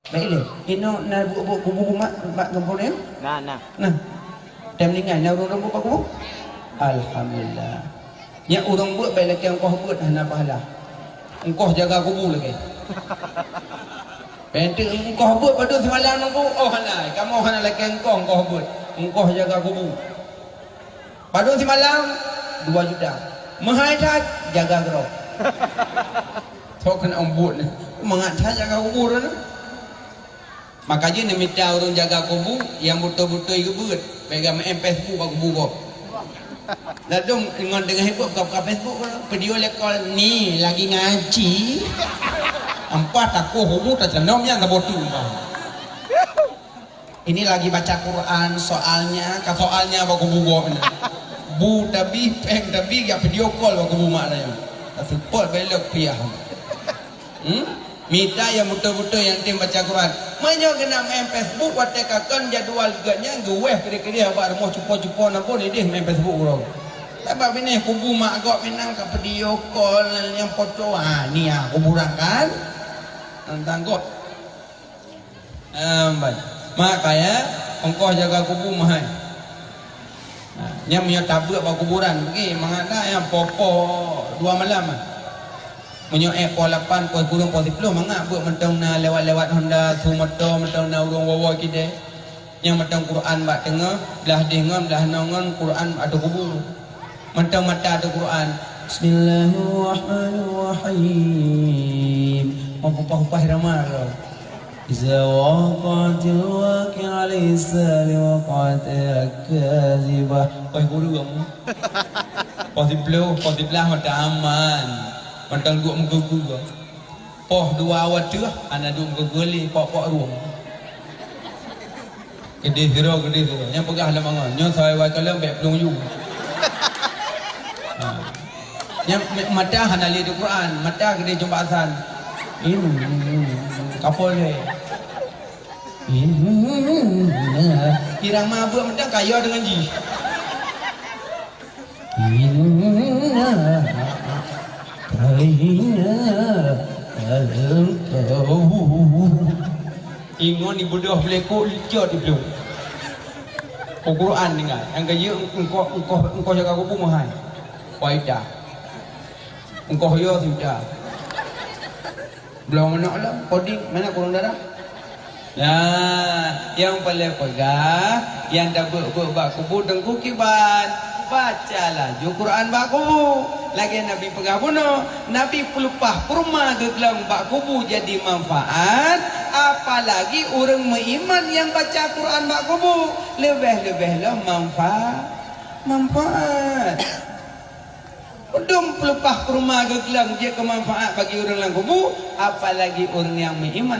Baiklah. Ino na buat kubur mak kampung ni. Nah. Nah. Tem ningan na orang buat kubur. Alhamdulillah. Yang orang buat baik lagi engkau buat hana pahala. Engkau jaga kubur lagi. Penting engkau buat pada semalam engkau halal. Kamu halal lagi engkau buat. Engkau jaga kubur. Pada semalam 2 juta. Mahal tak jaga gerok. So kena buat ni. Mengat jaga kubur ni. Makanya ni minta orang jaga kubur yang betul-betul itu buat. Pegang main Facebook aku kubur. Dah dong dengan heboh buka Facebook video lekol ni lagi ngaji. Empat aku kubur tak cenom yang tak botu. Ini lagi baca Quran soalnya aku kubur ni. Bu tapi peng tapi ya video call aku kubur mak dia. Tak support belok piah. Minta yang betul-betul yang tim baca Quran. Menyo kena main Facebook watekakan jadual ganya gue kira-kira abang rumah cupo-cupo nampo ni dia main Facebook bro. Sebab ini kubu mak gok minang ke video call yang foto ni kuburan kan. Tentang gok. Makanya engkau jaga kubu mahal. Yang punya tabut bawa kuburan pergi mengada yang popo 2 malam menyo pol 8 pol kurung pol 10 mangak buat mentang na lewat-lewat Honda su motor mentang na urung wawa kita yang mentang Quran bak tengah belah dengar belah nongon Quran ada kubur mentang mata ada Quran Bismillahirrahmanirrahim apa-apa ramar Iza waqatil waqi'a laysa liwaqa'atiha kazibah. Oi guru kamu. Positif mata aman. Mentang duk menggugu. Poh 2 awat tu ana duk mengguguli pok-pok ruang. Gede zero. Yang pegah lah mangan. Nyo saya wai kalam bek pelung yu. Yang mata hanali di Quran, mata gede jumbasan. Kapol ni. Kirang mabuk mentang kaya dengan ji. Ingon ni bodoh belekok licot di belum. Quran dengar. Yang kaya engkau jaga kubur mahal. Waidah. Engkau yo sudah. Belum mana lah, coding mana kurang darah. Nah, yang paling pegah, yang dah bak kubur tengku kiban, bacalah ju Quran bak kubur. Lagi Nabi pegah bunuh, Nabi pelupah kurma gegelang bak kubur jadi manfaat. Apalagi orang beriman yang baca Quran bak kubur, lebih lah manfaat. Udum pelupah kurma gegelang dia kemanfaat bagi orang yang kubur, apalagi orang yang beriman